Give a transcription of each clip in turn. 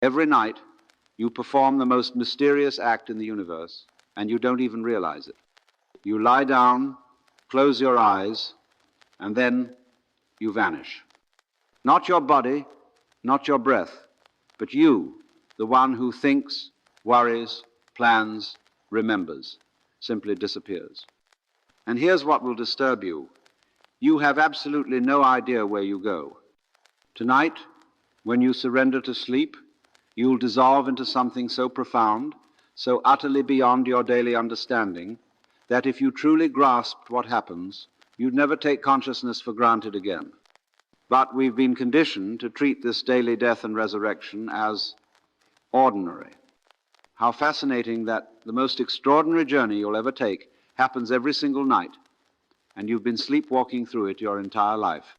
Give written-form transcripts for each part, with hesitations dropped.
Every night, you perform the most mysterious act in the universe, and you don't even realize it. You lie down, close your eyes, and then you vanish. Not your body, not your breath, but you, the one who thinks, worries, plans, remembers, simply disappears. And here's what will disturb you. You have absolutely no idea where you go. Tonight, when you surrender to sleep, you'll dissolve into something so profound, so utterly beyond your daily understanding, that if you truly grasped what happens, you'd never take consciousness for granted again. But we've been conditioned to treat this daily death and resurrection as ordinary. How fascinating that the most extraordinary journey you'll ever take happens every single night, and you've been sleepwalking through it your entire life.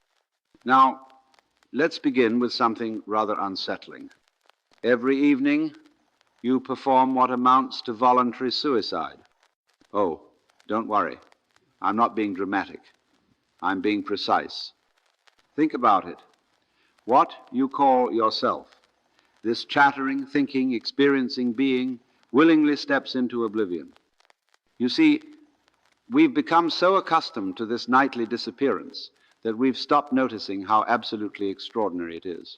Now, let's begin with something rather unsettling. Every evening, you perform what amounts to voluntary suicide. Oh, don't worry. I'm not being dramatic. I'm being precise. Think about it. What you call yourself, this chattering, thinking, experiencing being, willingly steps into oblivion. You see, we've become so accustomed to this nightly disappearance that we've stopped noticing how absolutely extraordinary it is.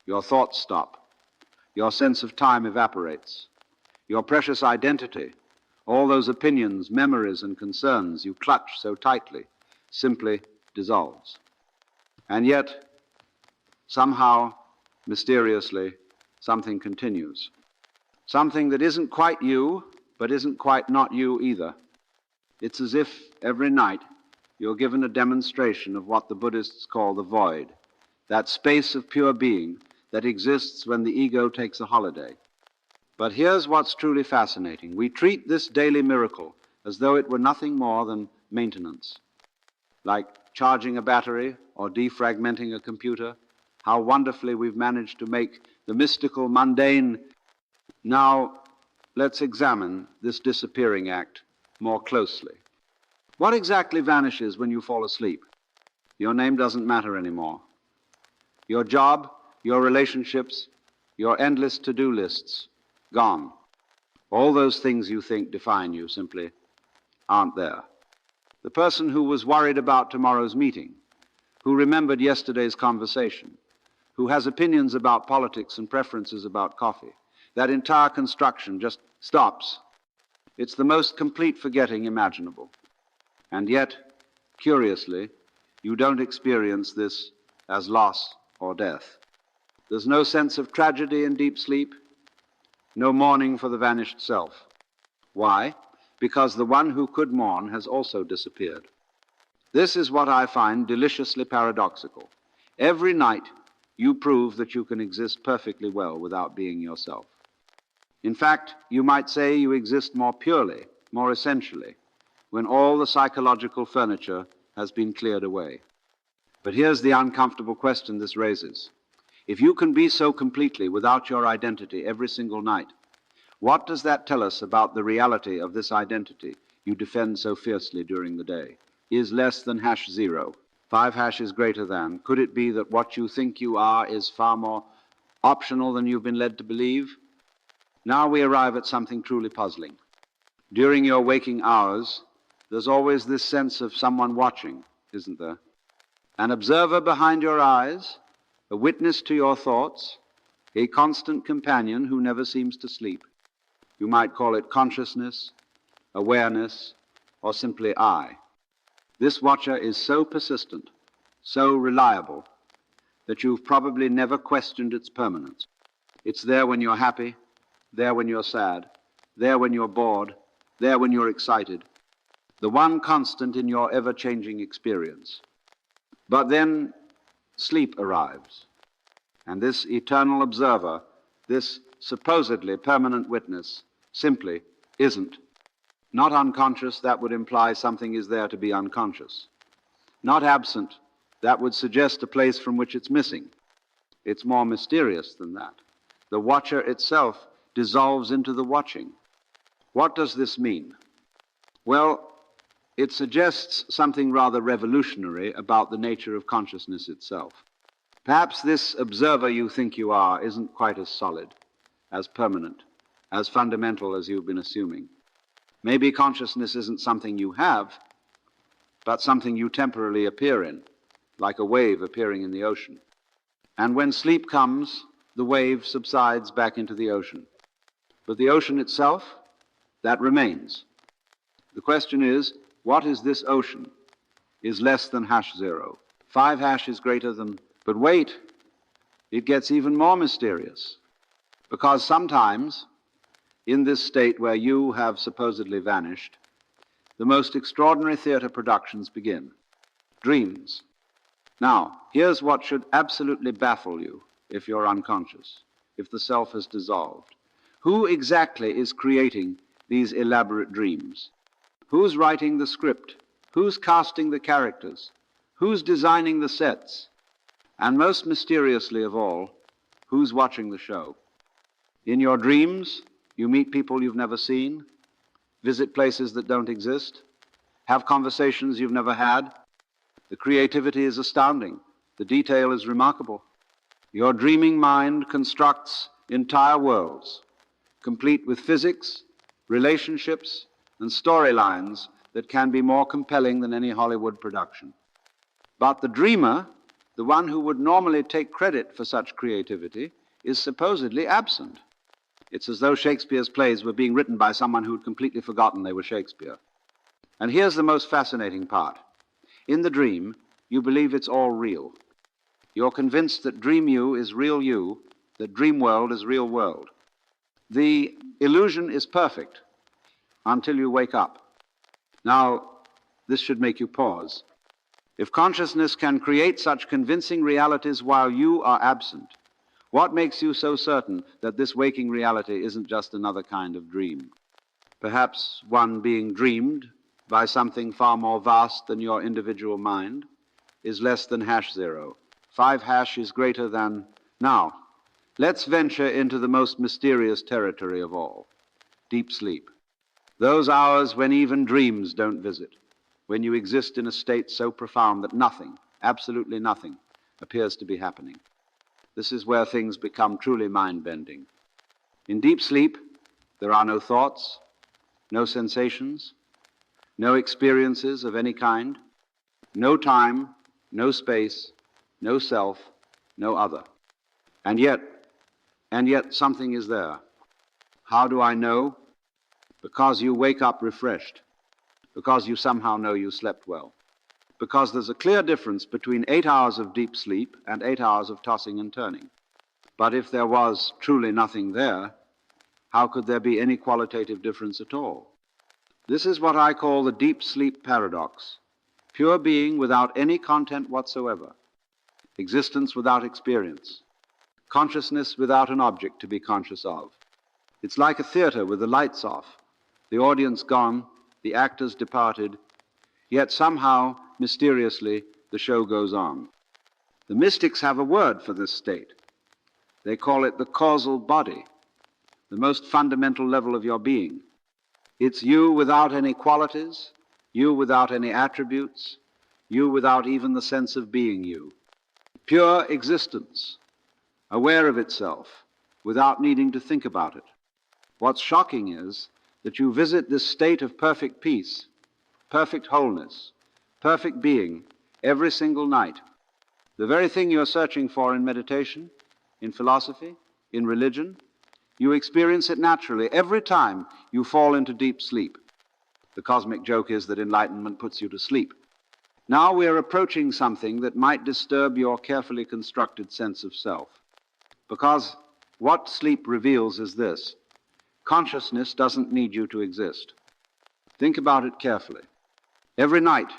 Your thoughts stop. Your sense of time evaporates. Your precious identity, all those opinions, memories, and concerns you clutch so tightly, simply dissolves. And yet, somehow, mysteriously, something continues. Something that isn't quite you, but isn't quite not you either. It's as if every night you're given a demonstration of what the Buddhists call the void, that space of pure being that exists when the ego takes a holiday. But here's what's truly fascinating. We treat this daily miracle as though it were nothing more than maintenance, like charging a battery or defragmenting a computer. How wonderfully we've managed to make the mystical, mundane. Now, let's examine this disappearing act more closely. What exactly vanishes when you fall asleep? Your name doesn't matter anymore. Your job, your relationships, your endless to-do lists, gone. All those things you think define you simply aren't there. The person who was worried about tomorrow's meeting, who remembered yesterday's conversation, who has opinions about politics and preferences about coffee, that entire construction just stops. It's the most complete forgetting imaginable. And yet, curiously, you don't experience this as loss or death. There's no sense of tragedy in deep sleep, no mourning for the vanished self. Why? Because the one who could mourn has also disappeared. This is what I find deliciously paradoxical. Every night, you prove that you can exist perfectly well without being yourself. In fact, you might say you exist more purely, more essentially, when all the psychological furniture has been cleared away. But here's the uncomfortable question this raises. If you can be so completely without your identity every single night, what does that tell us about the reality of this identity you defend so fiercely during the day? Is less than #0. 5 hashes greater than. Could it be that what you think you are is far more optional than you've been led to believe? Now we arrive at something truly puzzling. During your waking hours, there's always this sense of someone watching, isn't there? An observer behind your eyes, a witness to your thoughts, a constant companion who never seems to sleep. You might call it consciousness, awareness, or simply I. This watcher is so persistent, so reliable, that you've probably never questioned its permanence. It's there when you're happy, there when you're sad, there when you're bored, there when you're excited. The one constant in your ever-changing experience. But then sleep arrives, and this eternal observer, this supposedly permanent witness, simply isn't. Not unconscious, that would imply something is there to be unconscious. Not absent, that would suggest a place from which it's missing. It's more mysterious than that. The watcher itself dissolves into the watching. What does this mean? Well, it suggests something rather revolutionary about the nature of consciousness itself. Perhaps this observer you think you are isn't quite as solid, as permanent, as fundamental as you've been assuming. Maybe consciousness isn't something you have, but something you temporarily appear in, like a wave appearing in the ocean. And when sleep comes, the wave subsides back into the ocean. But the ocean itself, that remains. The question is, what is this ocean? Is less than #0. 5 hash is greater than, but wait, it gets even more mysterious. Because sometimes, in this state where you have supposedly vanished, the most extraordinary theater productions begin. Dreams. Now, here's what should absolutely baffle you if you're unconscious, if the self has dissolved. Who exactly is creating these elaborate dreams? Who's writing the script? Who's casting the characters? Who's designing the sets? And most mysteriously of all, who's watching the show? In your dreams, you meet people you've never seen, visit places that don't exist, have conversations you've never had. The creativity is astounding. The detail is remarkable. Your dreaming mind constructs entire worlds, complete with physics, relationships, and storylines that can be more compelling than any Hollywood production. But the dreamer, the one who would normally take credit for such creativity, is supposedly absent. It's as though Shakespeare's plays were being written by someone who'd completely forgotten they were Shakespeare. And here's the most fascinating part. In the dream, you believe it's all real. You're convinced that dream you is real you, that dream world is real world. The illusion is perfect until you wake up. Now, this should make you pause. If consciousness can create such convincing realities while you are absent, what makes you so certain that this waking reality isn't just another kind of dream? Perhaps one being dreamed by something far more vast than your individual mind is less than #0. 5 hash is greater than. Now, let's venture into the most mysterious territory of all, deep sleep. Those hours when even dreams don't visit, when you exist in a state so profound that nothing, absolutely nothing, appears to be happening. This is where things become truly mind-bending. In deep sleep, there are no thoughts, no sensations, no experiences of any kind, no time, no space, no self, no other. And yet something is there. How do I know? Because you wake up refreshed, because you somehow know you slept well, because there's a clear difference between 8 hours of deep sleep and 8 hours of tossing and turning. But if there was truly nothing there, how could there be any qualitative difference at all? This is what I call the deep sleep paradox. Pure being without any content whatsoever. Existence without experience. Consciousness without an object to be conscious of. It's like a theater with the lights off, the audience gone, the actors departed, yet somehow, mysteriously, the show goes on. The mystics have a word for this state. They call it the causal body, the most fundamental level of your being. It's you without any qualities, you without any attributes, you without even the sense of being you. Pure existence, aware of itself, without needing to think about it. What's shocking is that you visit this state of perfect peace, perfect wholeness, perfect being every single night. The very thing you're searching for in meditation, in philosophy, in religion, you experience it naturally every time you fall into deep sleep. The cosmic joke is that enlightenment puts you to sleep. Now we're approaching something that might disturb your carefully constructed sense of self. Because what sleep reveals is this: consciousness doesn't need you to exist. Think about it carefully. Every night